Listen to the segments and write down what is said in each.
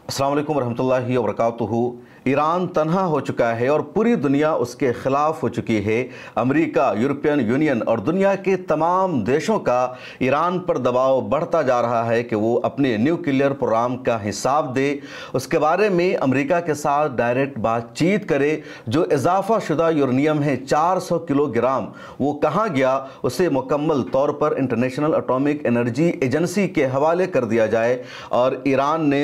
अस्सलाम वालेकुम रहमतुल्लाहि व बरकातुहू। ईरान तन्हा हो चुका है और पूरी दुनिया उसके खिलाफ हो चुकी है। अमेरिका, यूरोपियन यूनियन और दुनिया के तमाम देशों का ईरान पर दबाव बढ़ता जा रहा है कि वो अपने न्यूक्लियर प्रोग्राम का हिसाब दे, उसके बारे में अमेरिका के साथ डायरेक्ट बातचीत करे। जो इजाफा शुदा यूरेनियम है 400 किलोग्राम, वो कहाँ गया, उसे मुकम्मल तौर पर इंटरनेशनल एटॉमिक एनर्जी एजेंसी के हवाले कर दिया जाए। और ईरान ने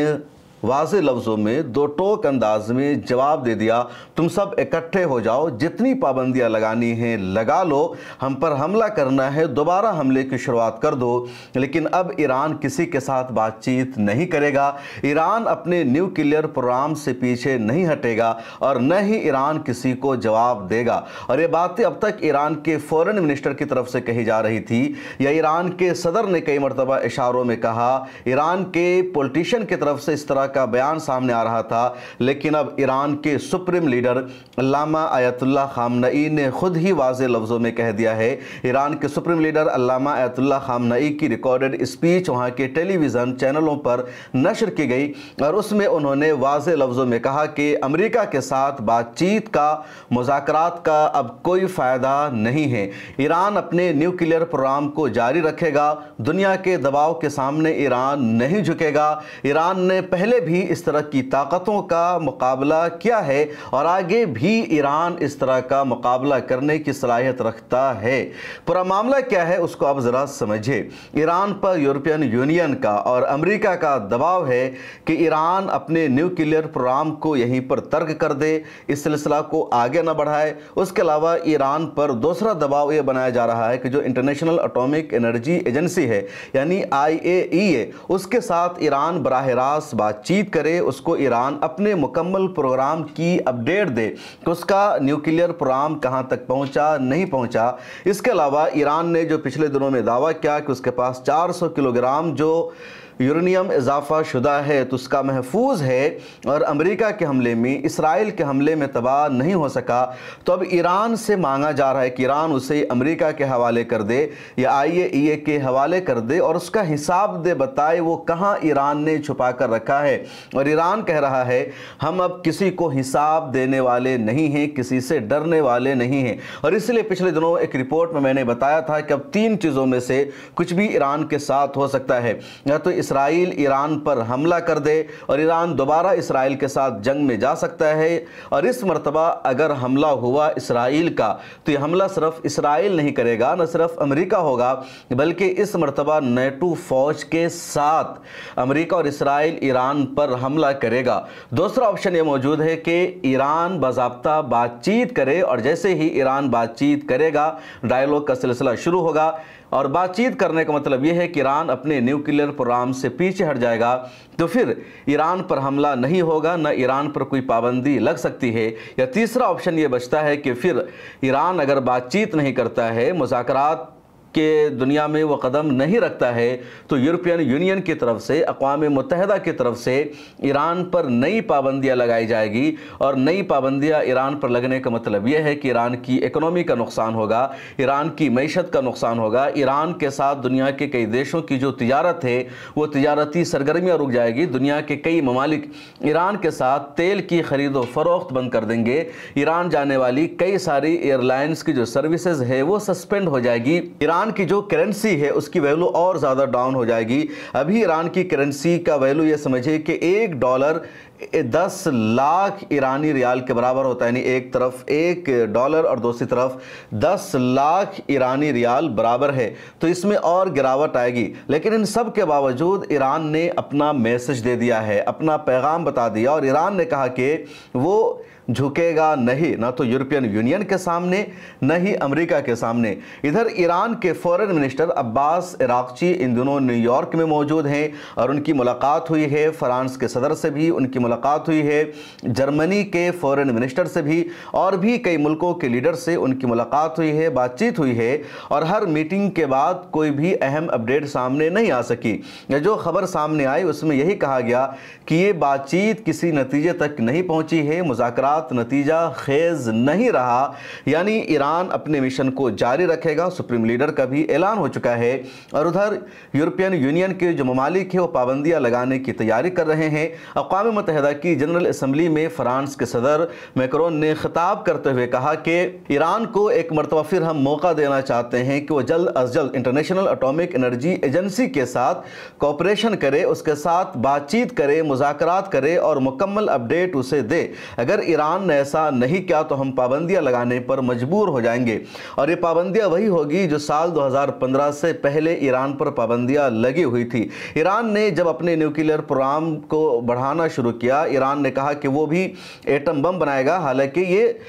वाज़े लफ्ज़ों में दो टोक अंदाज में जवाब दे दिया, तुम सब इकट्ठे हो जाओ, जितनी पाबंदियां लगानी हैं लगा लो, हम पर हमला करना है दोबारा हमले की शुरुआत कर दो। लेकिन अब ईरान किसी के साथ बातचीत नहीं करेगा। ईरान अपने न्यूक्लियर प्रोग्राम से पीछे नहीं हटेगा और न ही ईरान किसी को जवाब देगा। और ये बातें अब तक ईरान के फॉरेन मिनिस्टर की तरफ से कही जा रही थी, या ईरान के सदर ने कई मरतबा इशारों में कहा, ईरान के पॉलिटिशियन की तरफ से इस तरह का बयान सामने आ रहा था। लेकिन अब ईरान के सुप्रीम लीडर अल्लामा आयतुल्लाह खामनई ने खुद ही वाज़े लफ्ज़ों में कह दिया है। ईरान के सुप्रीम लीडर अल्लामा आयतुल्लाह खामनई की रिकॉर्डेड स्पीच वहाँ के टेलीविज़न चैनलों पर नशर की गई और उसमें उन्होंने वाज़े लफ्ज़ों में कहा कि अमेरिका के साथ बातचीत का, मुज़ाकरात का अब कोई फ़ायदा नहीं है। ईरान अपने न्यूक्लियर प्रोग्राम को जारी रखेगा, दुनिया के दबाव के सामने ईरान नहीं झुकेगा। ईरान ने पहले भी इस तरह की ताकतों का मुकाबला किया है और आगे भी ईरान इस तरह का मुकाबला करने की सलाहियत रखता है। पूरा मामला क्या है उसको आप ज़रा समझिए। ईरान पर यूरोपियन यूनियन का और अमेरिका का दबाव है कि ईरान अपने न्यूक्लियर प्रोग्राम को यहीं पर तर्क कर दे, इस सिलसिला को आगे न बढ़ाए। उसके अलावा ईरान पर दूसरा दबाव यह बनाया जा रहा है कि जो इंटरनेशनल एटॉमिक एनर्जी एजेंसी है यानी IAEA, उसके साथ ईरान बराह रास्त बातचीत करे, उसको ईरान अपने मुकम्मल प्रोग्राम की अपडेट दे कि उसका न्यूक्लियर प्रोग्राम कहां तक पहुंचा, नहीं पहुंचा। इसके अलावा ईरान ने जो पिछले दिनों में दावा किया कि उसके पास 400 किलोग्राम जो यूरेनियम इजाफा शुदा है तो उसका महफूज है और अमेरिका के हमले में, इसराइल के हमले में तबाह नहीं हो सका, तो अब ईरान से मांगा जा रहा है कि ईरान उसे अमेरिका के हवाले कर दे या IAEA के हवाले कर दे और उसका हिसाब दे, बताए वो कहाँ ईरान ने छुपा कर रखा है। और ईरान कह रहा है हम अब किसी को हिसाब देने वाले नहीं हैं, किसी से डरने वाले नहीं हैं। और इसलिए पिछले दिनों एक रिपोर्ट में मैंने बताया था कि अब 3 चीज़ों में से कुछ भी ईरान के साथ हो सकता है। या तो इसराइल ईरान पर हमला कर दे और ईरान दोबारा इसराइल के साथ जंग में जा सकता है, और इस मर्तबा अगर हमला हुआ इसराइल का तो यह हमला सिर्फ इसराइल नहीं करेगा, न सिर्फ अमेरिका होगा, बल्कि इस मर्तबा नेटो फौज के साथ अमेरिका और इसराइल ईरान पर हमला करेगा। दूसरा ऑप्शन ये मौजूद है कि ईरान बाज़ाब्ता बातचीत करे और जैसे ही ईरान बातचीत करेगा डायलॉग का सिलसिला शुरू होगा। और बातचीत करने का मतलब यह है कि ईरान अपने न्यूक्लियर प्रोग्राम से पीछे हट जाएगा, तो फिर ईरान पर हमला नहीं होगा, न ईरान पर कोई पाबंदी लग सकती है। या तीसरा ऑप्शन ये बचता है कि फिर ईरान अगर बातचीत नहीं करता है, मुज़ाकरात के दुनिया में वो कदम नहीं रखता है, तो यूरोपियन यूनियन की तरफ से, अक़वाम मुत्तहिदा की तरफ से ईरान पर नई पाबंदियां लगाई जाएगी। और नई पाबंदियां ईरान पर लगने का मतलब यह है कि ईरान की इकोनॉमी का नुकसान होगा, ईरान की मईशत का नुकसान होगा, ईरान के साथ दुनिया के कई देशों की जो तिजारत है वो तिजारती सरगर्मियाँ रुक जाएगी। दुनिया के कई ममालिक ईरान के साथ तेल की खरीदो फरोख्त बंद कर देंगे, ईरान जाने वाली कई सारी एयरलाइंस की जो सर्विसेज है वो सस्पेंड हो जाएगी, ईरान की जो करेंसी है उसकी वैल्यू और ज़्यादा डाउन हो जाएगी। अभी ईरान की करेंसी का वैल्यू ये समझिए कि $1 10 लाख ईरानी रियाल के बराबर होता है, यानी एक तरफ $1 और दूसरी तरफ 10 लाख ईरानी रियाल बराबर है। तो इसमें और गिरावट आएगी। लेकिन इन सब के बावजूद ईरान ने अपना मैसेज दे दिया है, अपना पैगाम बता दिया, और ईरान ने कहा कि वो झुकेगा नहीं, ना तो यूरोपियन यूनियन के सामने न ही अमेरिका के सामने। इधर ईरान के फॉरेन मिनिस्टर अब्बास इराक्ची इन दिनों न्यूयॉर्क में मौजूद हैं और उनकी मुलाकात हुई है फ्रांस के सदर से भी उनकी मुलाकात हुई है, जर्मनी के फॉरेन मिनिस्टर से भी और भी कई मुल्कों के लीडर से उनकी मुलाकात हुई है, बातचीत हुई है और हर मीटिंग के बाद कोई भी अहम अपडेट सामने नहीं आ सकी। जो खबर सामने आई उसमें यही कहा गया कि ये बातचीत किसी नतीजे तक नहीं पहुंची है, मुज़ाकरात नतीजा खेज नहीं रहा, यानी ईरान अपने मिशन को जारी रखेगा। सुप्रीम लीडर का भी ऐलान हो चुका है। और उधर यूरोपियन यूनियन के जो ममालिक है वो पाबंदियां लगाने की तैयारी कर रहे हैं। अक़वाम मुत्तहिदा की जनरल असम्बली में फ्रांस के सदर मैक्रोन ने खिताब करते हुए कहा कि ईरान को एक मरतबा फिर हम मौका देना चाहते हैं कि वो जल्द अज जल्द इंटरनेशनल एटॉमिक एनर्जी एजेंसी के साथ कोऑपरेशन करे, उसके साथ बातचीत करे, मुज़ाकरात करे और मुकम्मल अपडेट उसे दे। अगर ईरान ने ऐसा नहीं किया तो हम पाबंदियां लगाने पर मजबूर हो जाएंगे। और ये पाबंदियां वही होगी जो साल 2015 से पहले ईरान पर पाबंदियां लगी हुई थी। ईरान ने जब अपने न्यूक्लियर प्रोग्राम को बढ़ाना शुरू किया, ईरान ने कहा कि वो भी एटम बम बनाएगा। हालांकि ये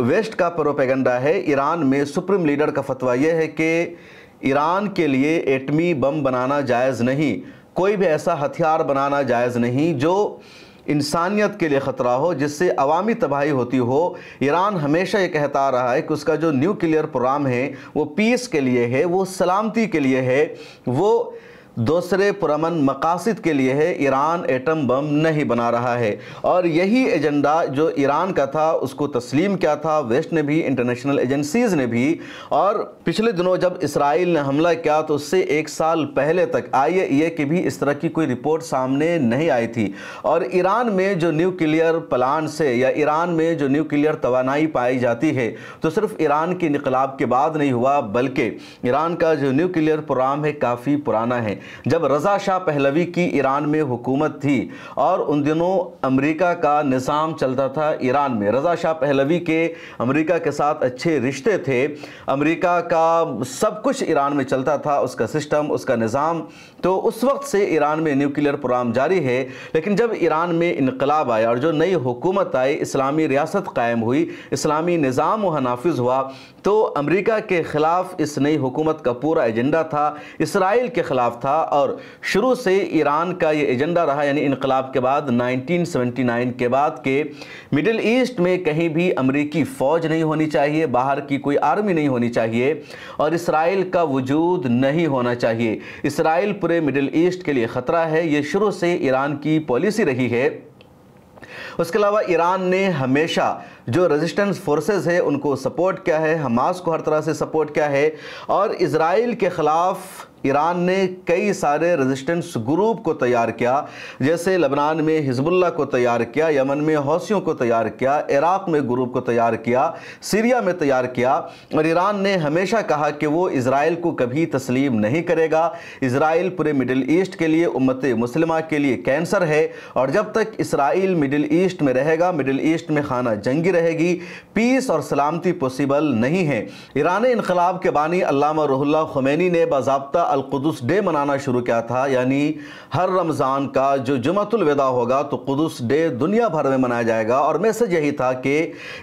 वेस्ट का प्रोपेगेंडा है। ईरान में सुप्रीम लीडर का फतवा यह है कि ईरान के लिए एटमी बम बनाना जायज़ नहीं, कोई भी ऐसा हथियार बनाना जायज़ नहीं जो इंसानियत के लिए ख़तरा हो, जिससे अवामी तबाही होती हो। ईरान हमेशा ये कहता आ रहा है कि उसका जो न्यूक्लियर प्रोग्राम है वो पीस के लिए है, वो सलामती के लिए है, वो दूसरे पुरअमन मकासद के लिए है। ईरान एटम बम नहीं बना रहा है और यही एजेंडा जो ईरान का था उसको तस्लीम किया था वेस्ट ने भी, इंटरनेशनल एजेंसीज़ ने भी। और पिछले दिनों जब इसराइल ने हमला किया तो उससे एक साल पहले तक IAEA की भी इस तरह की कोई रिपोर्ट सामने नहीं आई थी। और ईरान में जो न्यूक्लियर प्लांट से या ईरान में जो न्यूक्लियर तवानाई पाई जाती है तो सिर्फ ईरान के इनकलाब के बाद नहीं हुआ, बल्कि ईरान का जो न्यूक्लियर प्रोग्राम है काफ़ी पुराना है। जब रज़ा शाह पहलवी की ईरान में हुकूमत थी और उन दिनों अमेरिका का निज़ाम चलता था ईरान में, रज़ा शाह पहलवी के अमेरिका के साथ अच्छे रिश्ते थे, अमेरिका का सब कुछ ईरान में चलता था, उसका सिस्टम, उसका निज़ाम। तो उस वक्त से ईरान में न्यूक्लियर प्रोग्राम जारी है। लेकिन जब ईरान में इनकलाब आया और जो नई हुकूमत आई, इस्लामी रियासत कायम हुई, इस्लामी निज़ाम वहाँ नाफिज हुआ, तो अमेरिका के ख़िलाफ़ इस नई हुकूमत का पूरा एजेंडा था, इसराइल के ख़िलाफ़ था। और शुरू से ईरान का ये एजेंडा रहा, यानी इनकलाब के बाद 1979 के बाद के मिडिल ईस्ट में कहीं भी अमेरिकी फ़ौज नहीं होनी चाहिए, बाहर की कोई आर्मी नहीं होनी चाहिए और इसराइल का वजूद नहीं होना चाहिए। इसराइल पूरे मिडिल ईस्ट के लिए ख़तरा है, ये शुरू से ईरान की पॉलिसी रही है। उसके अलावा ईरान ने हमेशा जो रेजिस्टेंस फोर्सेस है उनको सपोर्ट किया है, हमास को हर तरह से सपोर्ट किया है और इज़राइल के ख़िलाफ़ ईरान ने कई सारे रेजिस्टेंस ग्रुप को तैयार किया, जैसे लबनान में हिजबुल्लाह को तैयार किया, यमन में हौसियों को तैयार किया, इराक़ में ग्रुप को तैयार किया, सीरिया में तैयार किया। और ईरान ने हमेशा कहा कि वो इज़राइल को कभी तस्लीम नहीं करेगा। इज़राइल पूरे मिडिल ईस्ट के लिए, उम्मत मुस्लिमा के लिए कैंसर है और जब तक इसराइल मिडिल ईस्ट में रहेगा, मिडिल ईस्ट में खाना जंगी रहेगी, पीस और सलामती पॉसिबल नहीं है। ईरानी इनकलाब के बानी अल्लामा रूहुल्लाह ख़ुमैनी ने बाज़ाब्ता अल-कुदस डे मनाना शुरू किया था, यानी हर रमज़ान का जो जुमअतुल विदा होगा तो कुदस डे दुनिया भर में मनाया जाएगा। और मैसेज यही था कि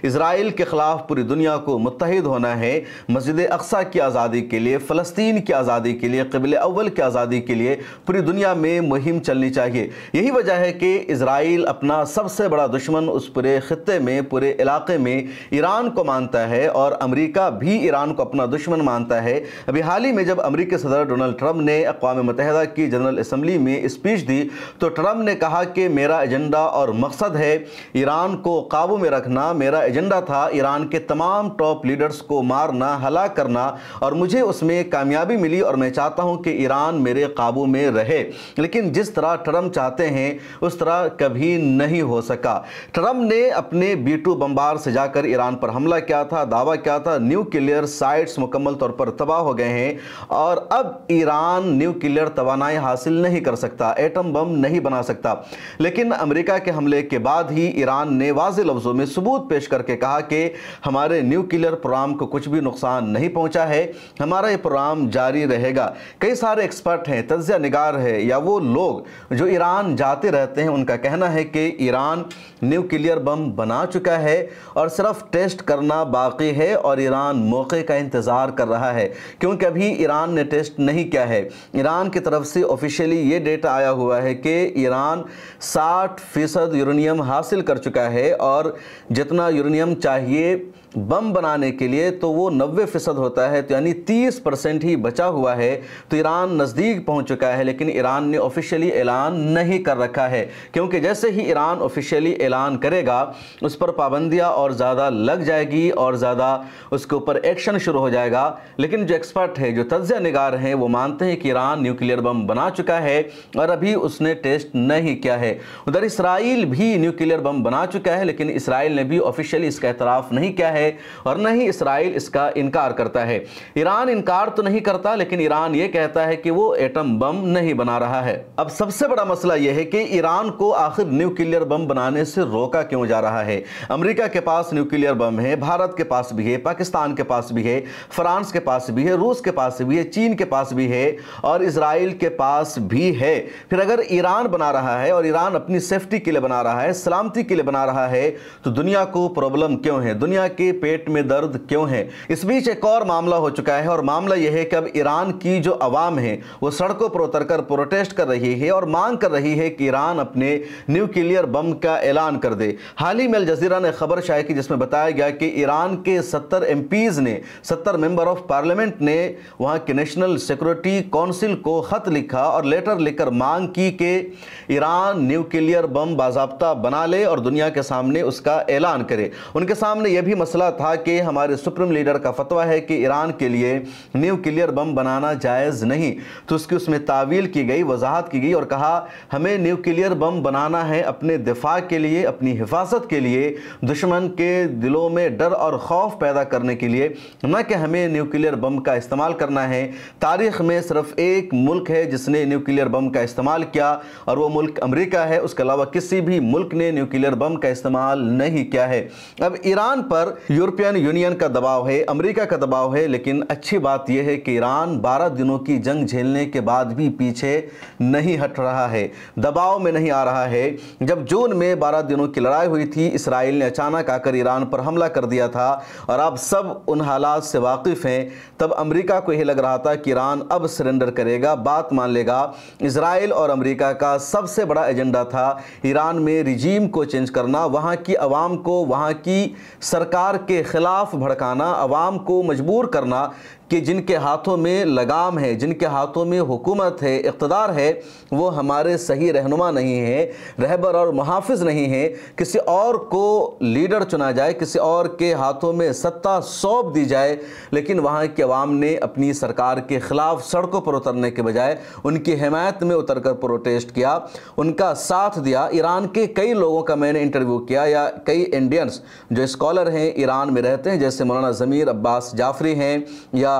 इज़राइल के ख़िलाफ़ पूरी दुनिया को मुत्तहिद होना है, मस्जिद अक्सा की आज़ादी के लिए, फ़लस्तीन की आज़ादी के लिए, क़िबले अव्वल की आज़ादी के लिए पूरी दुनिया में मुहिम चलनी चाहिए। यही वजह है कि इज़राइल अपना सबसे बड़ा दुश्मन उस पूरे ख़ित्ते में, पूरे इलाक़े में ईरान को मानता है और अमेरिका भी ईरान को अपना दुश्मन मानता है। अभी हाल ही में जब अमेरिकी सदर डोनाल्ड ट्रंप ने अक़वाम मुत्तहिदा की जनरल असम्बली में स्पीच दी तो ट्रंप ने कहा कि मेरा एजेंडा और मकसद है ईरान को काबू में रखना, मेरा एजेंडा था ईरान के तमाम टॉप लीडर्स को मारना, हलाक करना और मुझे उसमें कामयाबी मिली और मैं चाहता हूं कि ईरान मेरे काबू में रहे। लेकिन जिस तरह ट्रंप चाहते हैं उस तरह कभी नहीं हो सका। ट्रंप ने अपने B-2 बमबार से जाकर ईरान पर हमला किया था, दावा किया था न्यूक्लियर साइट्स मुकम्मल तौर पर तबाह हो गए हैं और अब ईरान न्यूक्लियर तवानाई हासिल नहीं कर सकता, एटम बम नहीं बना सकता। लेकिन अमेरिका के हमले के बाद ही ईरान ने वाज़ेह लफ्ज़ों में सबूत पेश करके कहा कि हमारे न्यूक्लियर प्रोग्राम को कुछ भी नुकसान नहीं पहुंचा है, हमारा ये प्रोग्राम जारी रहेगा। कई सारे एक्सपर्ट हैं, तज्ज़िया निगार है या वो लोग जो ईरान जाते रहते हैं, उनका कहना है कि ईरान न्यूक्लियर बम बना चुका है और सिर्फ टेस्ट करना बाकी है और ईरान मौके का इंतज़ार कर रहा है, क्योंकि अभी ईरान ने टेस्ट नहीं نہیں کیا ہے۔ ایران کی طرف سے آفیشیلی یہ ڈیٹا آیا ہوا ہے کہ ایران 60% یورینیم حاصل کر چکا ہے، اور جتنا یورینیم چاہیے بم بنانے کے لیے تو وہ 90% ہوتا ہے، تو یعنی 30% ہی بچا ہوا ہے۔ تو ایران نزدیک پہنچ چکا ہے، لیکن ایران نے آفیشیلی اعلان نہیں کر رکھا ہے، کیونکہ جیسے ہی ایران آفیشیلی اعلان کرے گا اس پر پابندیاں اور زیادہ لگ جائے گی اور زیادہ اس کے اوپر ایکشن شروع ہو جائے گا۔ لیکن جو ایکسپرٹ ہے، جو تجزیہ نگار ہیں، وہ مانتے ہیں کہ ایران نیوکلیئر بم بنا چکا ہے اور ابھی اس نے ٹیسٹ نہیں کیا ہے۔ ادھر اسرائیل بھی نیوکلیئر بم بنا چکا ہے، لیکن اسرائیل نے بھی آفیشیلی اس کا اعتراف نہیں کیا ہے اور نہ ہی اسرائیل اس کا انکار کرتا ہے۔ ایران انکار تو نہیں کرتا، لیکن ایران یہ کہتا ہے کہ وہ ایٹم بم نہیں بنا رہا ہے۔ اب سب سے بڑا مسئلہ یہ ہے کہ ایران کو آخر نیوکلیئر بم بنانے سے روکا کیوں جا رہا ہے؟ امریکہ کے پاس نیوکلیئر بم ہے، بھارت کے پاس بھی ہے، پاکستان کے پاس بھی ہے، فرانس کے پاس بھی ہے، روس کے پاس بھی ہے، چین کے پاس بھی ہے اور اسرائیل کے پاس بھی ہے۔ پھر اگر ایران بنا رہا ہے اور ایران اپنی سیفٹی کے لیے بنا رہا ہے، سلامتی کے لیے بنا رہا ہے، تو دنیا کو پرابلم کیوں ہے؟ دنیا کے پیٹ میں درد کیوں ہے؟ اس بیچ ایک اور معاملہ ہو چکا ہے، اور معاملہ یہ ہے کہ اب ایران کی جو عوام ہے وہ سڑکوں پر اتر کر پروٹیسٹ کر رہی ہے اور مانگ کر رہی ہے کہ ایران اپنے نیوکلیئر بم کا اعلان کر دے۔ حال ہی میں الجزیرہ نے خبر شائع کی جس میں بتایا گیا کہ ایران کے 70 ایم پیز نے، 70 ممبر آف پارلیمنٹ نے وہاں کے نیشنل سیکورٹی کونسل کو خط لکھا اور لیٹر لکھ کر مانگ کی کہ ایران نیوکلیئر بم باضابطہ بنا لے اور دنیا کے سامنے اس کا اعلان کرے۔ ان کے سامنے یہ بھی مسئلہ تھا کہ ہمارے سپریم لیڈر کا فتویٰ ہے کہ ایران کے لیے نیوکلیئر بم بنانا جائز نہیں، تو اس میں تعویل کی گئی، وضاحت کی گئی اور کہا ہمیں نیوکلیئر بم بنانا ہے اپنے دفاع کے لیے، اپنی حفاظت کے لیے، دشمن کے دلوں میں ڈر اور خوف پیدا کرنے کے لیے، نہ کہ ہمیں نیوکلیئر بم کا استعمال کرنا ہے۔ تاریخ میں صرف ایک ملک ہے جس نے نیوکلیئر بم کا استعمال کیا اور وہ ملک امریکہ ہے، اس کے علاوہ کسی بھی ملک نے نیوکلیئر بم کا استعمال نہیں کیا ہے۔ اب ایران پر یورپین یونین کا دباؤ ہے، امریکہ کا دباؤ ہے، لیکن اچھی بات یہ ہے کہ ایران 12 دنوں کی جنگ جھیلنے کے بعد بھی پیچھے نہیں ہٹ رہا ہے، دباؤ میں نہیں آ رہا ہے۔ جب جون میں 12 دنوں کی لڑائی ہوئی تھی، اسرائیل نے اچانک آ کر ایران پر حملہ کر دیا تھا اور آپ سب ان حالات سے واقف ہیں۔ تب امریکہ کو یہ لگ رہا تھا کہ ایران اب سرنڈر کرے گا، بات مان لے گا۔ اسرائیل اور امریکہ کا سب سے بڑا ایجنڈا تھا ایران میں رجیم کو چینج کرنا، وہاں کی عوام کو وہاں کی سرکار کے خلاف بھڑکانا، عوام کو مجبور کرنا کہ جن کے ہاتھوں میں لگام ہے، جن کے ہاتھوں میں حکومت ہے، اقتدار ہے، وہ ہمارے صحیح رہنما نہیں ہیں، رہبر اور محافظ نہیں ہیں۔ کسی اور کو لیڈر چنا جائے، کسی اور کے ہاتھوں میں ستہ سونپ دی جائے، لیکن وہاں کے عوام نے اپنی سرکار کے خلاف سڑکوں پر اترنے کے بجائے ان کی حمایت میں اتر کر پروٹیسٹ کیا، ان کا ساتھ دیا۔ ایران کے کئی لوگوں کا میں نے انٹرویو کیا، یا کئی انڈینز جو اسکالر ہیں، ایران میں رہتے ہیں، جیسے مولانا ضمیر عباس جعفری ہیں یا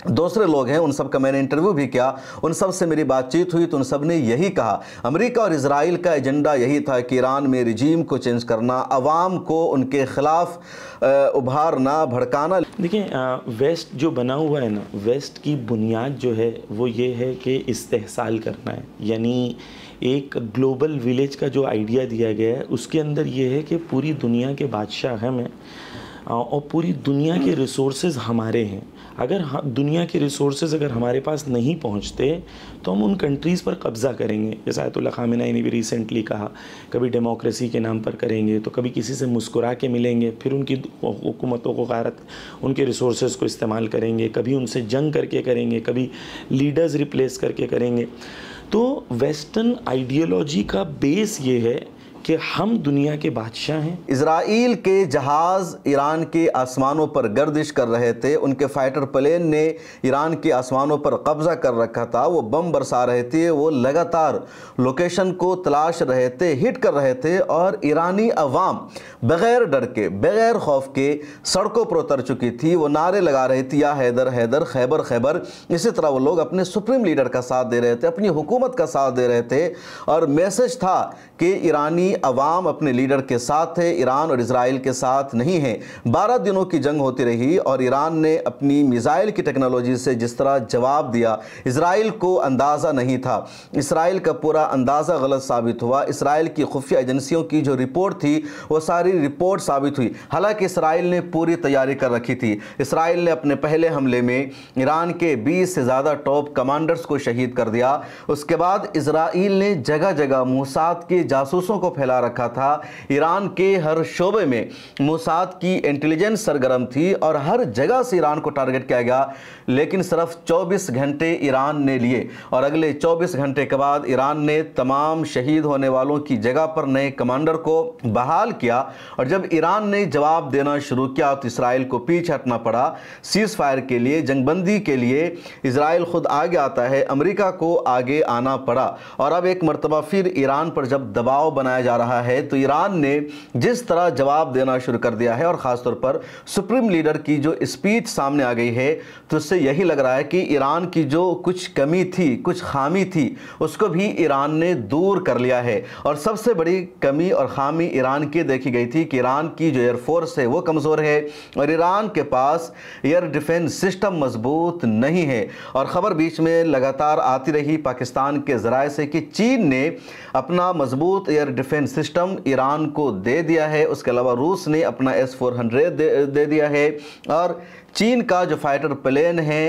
دوسرے لوگ ہیں، ان سب کا میں نے انٹرویو بھی کیا، ان سب سے میری بات چیت ہوئی تو ان سب نے یہی کہا، امریکہ اور اسرائیل کا ایجنڈا یہی تھا کہ ایران میں رجیم کو چینج کرنا، عوام کو ان کے خلاف ابھارنا، بھڑکانا۔ دیکھیں، ویسٹ جو بنا ہوا ہے نا، ویسٹ کی بنیاد جو ہے وہ یہ ہے کہ استحصال کرنا ہے، یعنی ایک گلوبل ویلیج کا جو آئیڈیا دیا گیا ہے اس کے اندر یہ ہے کہ پوری دنیا کے بادشاہ ہم ہیں اور پوری دنیا کے ریسورسز ہمارے ہیں۔ اگر دنیا کے ریسورسز اگر ہمارے پاس نہیں پہنچتے تو ہم ان کنٹریز پر قبضہ کریں گے، جیسے آیت اللہ خامنہ نے بھی ریسنٹلی کہا، کبھی ڈیموکریسی کے نام پر کریں گے تو کبھی کسی سے مسکرا کے ملیں گے، پھر ان کی حکومتوں کو غارت ان کے ریسورسز کو استعمال کریں گے، کبھی ان سے جنگ کر کے کریں گے، کبھی لیڈرز ریپلیس کر کے کریں گے۔ تو ویسٹرن آئیڈیالوجی کا بیس یہ ہے کہ ہم دنیا کے بادشاہ ہیں۔ اسرائیل کے جہاز ایران کے آسمانوں پر گردش کر رہے تھے، ان کے فائٹر پلین نے ایران کے آسمانوں پر قبضہ کر رکھا تھا، وہ بم برسا رہے تھے، وہ لگاتار لوکیشن کو تلاش رہے تھے، ہٹ کر رہے تھے، اور ایرانی عوام بغیر ڈر کے، بغیر خوف کے سڑکوں پر اتر چکی تھی، وہ نعرے لگا رہی تھی، یا حیدر حیدر، خیبر خیبر۔ اسی طرح وہ لوگ اپنے سپریم لیڈر کا ساتھ دے رہے تھے، اپنی حکومت کا ساتھ دے رہے تھے، اور میسج تھا کہ ایرانی ईरानी अवाम अपने लीडर के साथ है, ईरान और इजराइल के साथ नहीं है। 12 दिनों की जंग होती रही और ईरान ने अपनी मिसाइल की टेक्नोलॉजी से जिस तरह जवाब दिया, इजराइल को अंदाज़ा नहीं था। इजराइल का पूरा अंदाज़ा गलत साबित हुआ। इजराइल की खुफिया एजेंसियों की जो रिपोर्ट थी वो सारी रिपोर्ट साबित हुई। हालांकि इजराइल ने पूरी तैयारी कर रखी थी। इजराइल ने अपने पहले हमले में ईरान के 20 से ज़्यादा टॉप कमांडर्स को शहीद कर दिया। उसके बाद इजराइल ने जगह जगह मोसाद के जासूसों को फैला रखा था। ईरान के हर शोबे में मोसाद की इंटेलिजेंस सरगर्म थी और हर जगह से ईरान को टारगेट किया गया। लेकिन सिर्फ 24 घंटे ईरान ने लिए और अगले 24 घंटे के बाद ईरान ने तमाम शहीद होने वालों की जगह पर नए कमांडर को बहाल किया। और जब ईरान ने जवाब देना शुरू किया तो इजराइल को पीछे हटना पड़ा। सीज फायर के लिए, जंगबंदी के लिए इजराइल खुद आगे आता है, अमेरिका को आगे आना पड़ा। और अब एक मरतबा फिर ईरान पर जब दबाव बनाया जा रहा है तो ईरान ने जिस तरह जवाब देना शुरू कर दिया है और ख़ासतौर पर सुप्रीम लीडर की जो स्पीच सामने आ गई है तो उससे यही लग रहा है कि ईरान की जो कुछ कमी थी, कुछ खामी थी, उसको भी ईरान ने दूर कर लिया है। और सबसे बड़ी कमी और खामी ईरान की देखी गई थी कि ईरान की जो एयरफोर्स है वो कमज़ोर है और ईरान के पास एयर डिफेंस सिस्टम मजबूत नहीं है। और ख़बर बीच में लगातार आती रही पाकिस्तान के ज़राए से कि चीन ने अपना मजबूत एयर डिफेंस सिस्टम ईरान को दे दिया है। उसके अलावा रूस ने अपना S-400 दे दिया है और चीन का जो फाइटर प्लेन है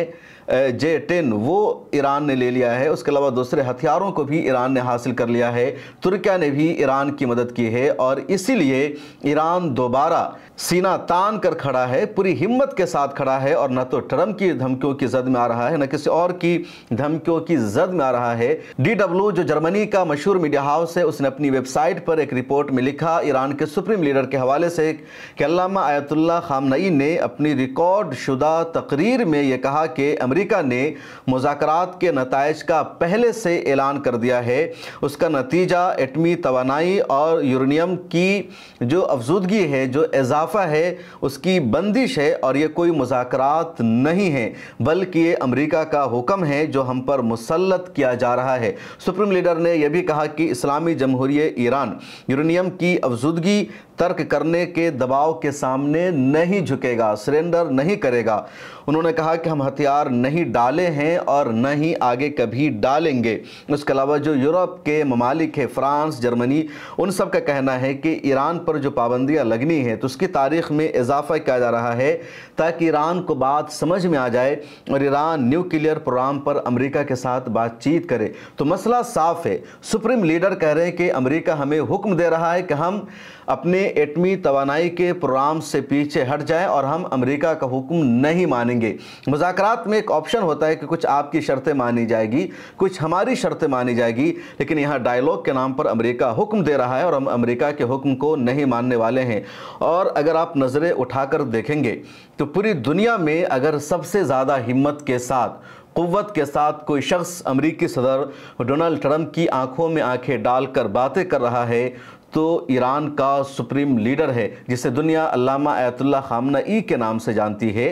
J-10 वो ईरान ने ले लिया है। उसके अलावा दूसरे हथियारों को भी ईरान ने हासिल कर लिया है। तुर्किया ने भी ईरान की मदद की है और इसीलिए ईरान दोबारा सीना तान कर खड़ा है, पूरी हिम्मत के साथ खड़ा है और न तो ट्रंप की धमकियों की जद में आ रहा है, न किसी और की धमकियों की जद में आ रहा है। DW जो जर्मनी का मशहूर मीडिया हाउस है, उसने अपनी वेबसाइट पर एक रिपोर्ट में लिखा ईरान के सुप्रीम लीडर के हवाले से कि अल्लामा आयतुल्लाह खामनई ने अपनी रिकॉर्ड शुदा तकरीर में यह कहा कि अमेरिका ने मुज़ाकरात के नताइज का पहले से ऐलान कर दिया है। उसका नतीजा एटमी तवानाई और यूरेनियम की जो अफजूदगी है, जो इजाफा है, उसकी बंदिश है और ये कोई मुज़ाकरात नहीं है बल्कि ये अमेरिका का हुक्म है जो हम पर मुसल्लत किया जा रहा है। सुप्रीम लीडर ने यह भी कहा कि इस्लामी जमहूरियत ईरान यूरेनियम की अफजूदगी तर्क करने के दबाव के सामने नहीं झुकेगा, सरेंडर नहीं करेगा। उन्होंने कहा कि हम हथियार नहीं डाले हैं और न ही आगे कभी डालेंगे। उसके अलावा जो यूरोप के ममालिक है, फ्रांस, जर्मनी, उन सब का कहना है कि ईरान पर जो पाबंदियां लगनी है तो उसकी तारीख में इजाफा किया जा रहा है ताकि ईरान को बात समझ में आ जाए और ईरान न्यूक्लियर प्रोग्राम पर अमेरिका के साथ बातचीत करे। तो मसला साफ है। सुप्रीम लीडर कह रहे हैं कि अमेरिका हमें हुक्म दे रहा है कि हम अपने एटमी तवानाई के प्रोग्राम से पीछे हट जाएं और हम अमेरिका का हुक्म नहीं मानेंगे। मुज़ाकरात में एक ऑप्शन होता है कि कुछ आपकी शर्तें मानी जाएगी, कुछ हमारी शर्तें मानी जाएगी, लेकिन यहाँ डायलॉग के नाम पर अमेरिका हुक्म दे रहा है और हम अमेरिका के हुक्म को नहीं मानने वाले हैं। और अगर आप नज़रें उठाकर देखेंगे तो पूरी दुनिया में अगर सबसे ज़्यादा हिम्मत के साथ, क़ुव्वत के साथ कोई शख्स अमेरिकी सदर डोनाल्ड ट्रंप की आंखों में आंखें डालकर बातें कर रहा है तो ईरान का सुप्रीम लीडर है, जिसे दुनिया अल्लामा आयतुल्लाह खामनई के नाम से जानती है।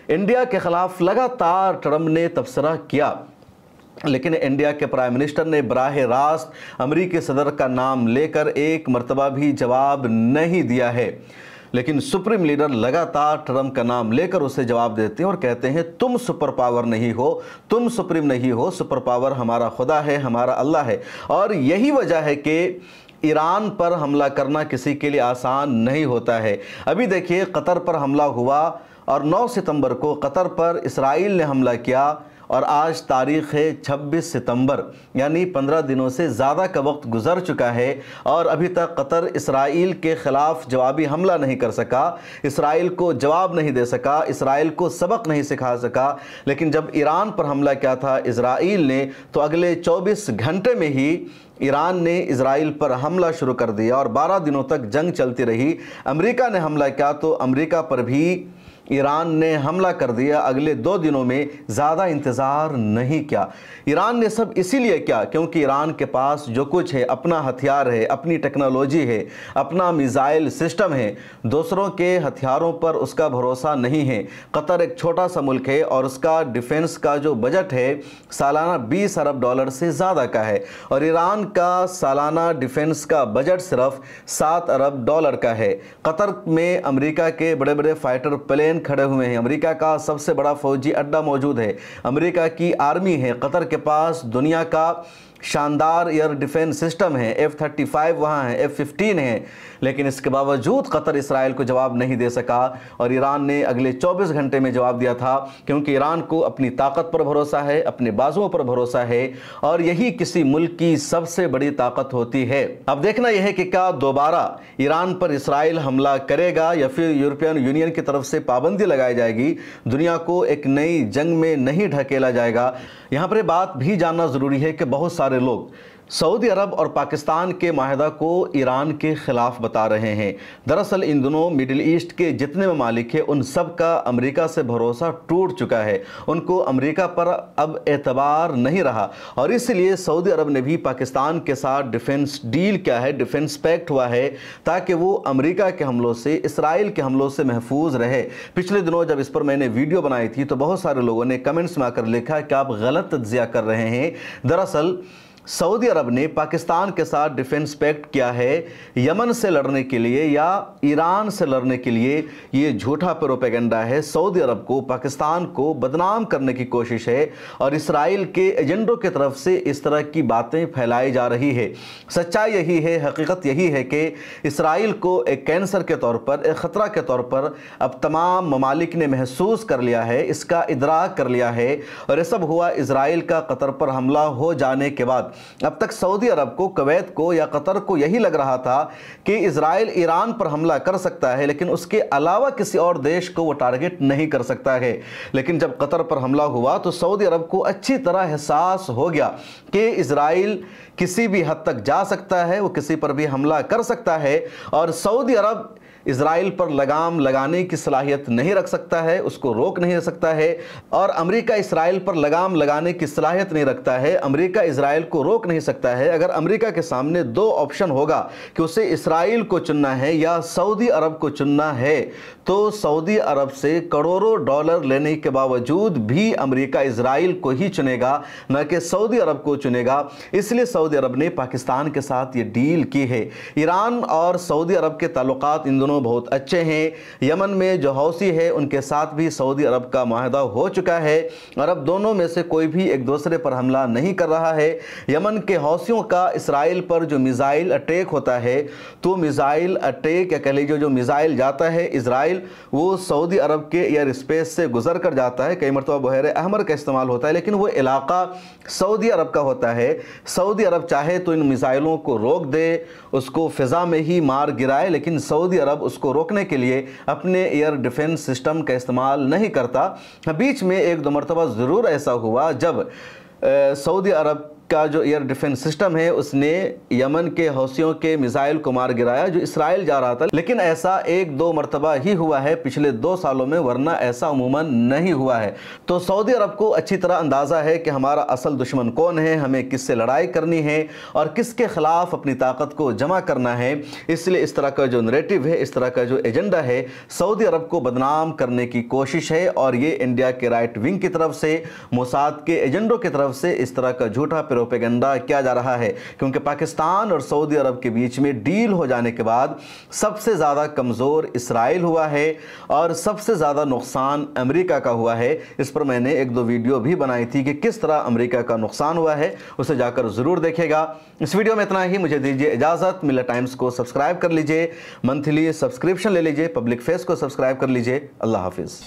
इंडिया के खिलाफ लगातार ट्रंप ने तबसरा किया, लेकिन इंडिया के प्राइम मिनिस्टर ने बराह रास्त अमेरिकी सदर का नाम लेकर एक मरतबा भी जवाब नहीं दिया है। लेकिन सुप्रीम लीडर लगातार ट्रंप का नाम लेकर उसे जवाब देते हैं और कहते हैं तुम सुपर पावर नहीं हो, तुम सुप्रीम नहीं हो, सुपर पावर हमारा खुदा है, हमारा अल्लाह है। और यही वजह है कि ईरान पर हमला करना किसी के लिए आसान नहीं होता है। अभी देखिए कतर पर हमला हुआ और 9 सितंबर को कतर पर इसराइल ने हमला किया और आज तारीख़ है 26 सितंबर, यानी 15 दिनों से ज़्यादा का वक्त गुजर चुका है और अभी तक कतर इसराइल के ख़िलाफ़ जवाबी हमला नहीं कर सका, इसराइल को जवाब नहीं दे सका, इसराइल को सबक नहीं सिखा सका। लेकिन जब ईरान पर हमला किया था इसराइल ने तो अगले 24 घंटे में ही ईरान ने इसराइल पर हमला शुरू कर दिया और 12 दिनों तक जंग चलती रही। अमेरिका ने हमला किया तो अमेरिका पर भी ईरान ने हमला कर दिया। अगले 2 दिनों में ज़्यादा इंतज़ार नहीं किया। ईरान ने सब इसीलिए किया क्योंकि ईरान के पास जो कुछ है, अपना हथियार है, अपनी टेक्नोलॉजी है, अपना मिसाइल सिस्टम है, दूसरों के हथियारों पर उसका भरोसा नहीं है। कतर एक छोटा सा मुल्क है और उसका डिफेंस का जो बजट है सालाना 20 अरब डॉलर से ज़्यादा का है, और ईरान का सालाना डिफेंस का बजट सिर्फ 7 अरब डॉलर का है। कतर में अमेरिका के बड़े बड़े फाइटर प्लेन खड़े हुए हैं, अमेरिका का सबसे बड़ा फौजी अड्डा मौजूद है, अमेरिका की आर्मी है। कतर के पास दुनिया का शानदार एयर डिफेंस सिस्टम है, F-35 वहाँ है, F-15 है, लेकिन इसके बावजूद कतर इसराइल को जवाब नहीं दे सका। और ईरान ने अगले 24 घंटे में जवाब दिया था, क्योंकि ईरान को अपनी ताकत पर भरोसा है, अपने बाजुओं पर भरोसा है, और यही किसी मुल्क की सबसे बड़ी ताकत होती है। अब देखना यह है कि क्या दोबारा ईरान पर इसराइल हमला करेगा या फिर यूरोपियन यूनियन की तरफ से पाबंदी लगाई जाएगी, दुनिया को एक नई जंग में नहीं ढकेला जाएगा। यहाँ पर बात भी जानना ज़रूरी है कि बहुत सारे लोग सऊदी अरब और पाकिस्तान के माहिदा को ईरान के ख़िलाफ़ बता रहे हैं। दरअसल इन दिनों मिडिल ईस्ट के जितने ममालिक हैं उन सब का अमेरिका से भरोसा टूट चुका है, उनको अमेरिका पर अब एतबार नहीं रहा, और इसलिए सऊदी अरब ने भी पाकिस्तान के साथ डिफेंस डील किया है, डिफेंस पैक्ट हुआ है, ताकि वो अमेरिका के हमलों से, इसराइल के हमलों से महफूज रहे। पिछले दिनों जब इस पर मैंने वीडियो बनाई थी तो बहुत सारे लोगों ने कमेंट्स में आकर लिखा कि आप गलत तज्जिया कर रहे हैं। दरअसल सऊदी अरब ने पाकिस्तान के साथ डिफेंस पैक्ट किया है यमन से लड़ने के लिए या ईरान से लड़ने के लिए। ये झूठा प्रोपेगेंडा है, सऊदी अरब को, पाकिस्तान को बदनाम करने की कोशिश है, और इसराइल के एजेंडों की तरफ से इस तरह की बातें फैलाई जा रही है। सच्चाई यही है, हकीकत यही है कि इसराइल को एक कैंसर के तौर पर, एक ख़तरा के तौर पर अब तमाम ममालिक ने महसूस कर लिया है, इसका इदराक कर लिया है, और ये सब हुआ इसराइल का कतर पर हमला हो जाने के बाद। अब तक सऊदी अरब को, कुवैत को या कतर को यही लग रहा था कि इजराइल ईरान पर हमला कर सकता है, लेकिन उसके अलावा किसी और देश को वो टारगेट नहीं कर सकता है। लेकिन जब कतर पर हमला हुआ तो सऊदी अरब को अच्छी तरह एहसास हो गया कि इजराइल किसी भी हद तक जा सकता है, वो किसी पर भी हमला कर सकता है, और सऊदी अरब इजराइल पर लगाम लगाने की सलाहियत नहीं रख सकता है, उसको रोक नहीं सकता है, और अमेरिका इसराइल पर लगाम लगाने की सलाहियत नहीं रखता है, अमेरिका इसराइल को रोक नहीं सकता है। अगर अमेरिका के सामने 2 ऑप्शन होगा कि उसे इसराइल को चुनना है या सऊदी अरब को चुनना है, तो सऊदी अरब से करोड़ों डॉलर लेने के बावजूद भी अमेरिका इसराइल को ही चुनेगा, न कि सऊदी अरब को चुनेगा। इसलिए सऊदी अरब ने पाकिस्तान के साथ ये डील की है। ईरान और सऊदी अरब के ताल्लुकात इन दोनों बहुत अच्छे हैं। यमन में जो हौसी है उनके साथ भी सऊदी अरब का माहिदा हो चुका है, और अब दोनों में से कोई भी एक दूसरे पर हमला नहीं कर रहा है। यमन के हौसियों का इसराइल पर जो मिसाइल अटैक होता है, तो मिसाइल अटैक या कह लीजिए जो मिसाइल जाता है इसराइल, वो सऊदी अरब के एयर स्पेस से गुजर कर जाता है। कई मरतबा बहर अहमर का इस्तेमाल होता है, लेकिन वो इलाका सऊदी अरब का होता है। सऊदी अरब चाहे तो इन मिसाइलों को रोक दे, उसको फ़िज़ा में ही मार गिराए, लेकिन सऊदी अरब उसको रोकने के लिए अपने एयर डिफेंस सिस्टम का इस्तेमाल नहीं करता। बीच में 1-2 मरतबा ज़रूर ऐसा हुआ जब सऊदी अरब का जो एयर डिफेंस सिस्टम है उसने यमन के हौसियों के मिसाइल को मार गिराया जो इसराइल जा रहा था, लेकिन ऐसा 1-2 मरतबा ही हुआ है पिछले 2 सालों में, वरना ऐसा अमूमन नहीं हुआ है। तो सऊदी अरब को अच्छी तरह अंदाज़ा है कि हमारा असल दुश्मन कौन है, हमें किससे लड़ाई करनी है और किसके ख़िलाफ़ अपनी ताकत को जमा करना है। इसलिए इस तरह का जो नैरेटिव है, इस तरह का जो एजेंडा है, सऊदी अरब को बदनाम करने की कोशिश है, और ये इंडिया के राइट विंग की तरफ से, मोसाद के एजेंडों की तरफ से इस तरह का झूठा प्रोपेगेंडा किया जा रहा है। क्योंकि पाकिस्तान और सऊदी अरब के बीच में डील हो जाने के बाद सबसे ज़्यादा कमज़ोर इसराइल हुआ है और सबसे ज़्यादा नुकसान अमेरिका का हुआ है। इस पर मैंने 1-2 वीडियो भी बनाई थी कि किस तरह अमेरिका का नुकसान हुआ है, उसे जाकर ज़रूर देखेगा। इस वीडियो में इतना ही, मुझे दीजिए इजाज़त। मिल्लत टाइम्स को सब्सक्राइब कर लीजिए, मंथली सब्सक्रिप्शन ले लीजिए, पब्लिक फेस को सब्सक्राइब कर लीजिए। अल्लाह हाफिज़।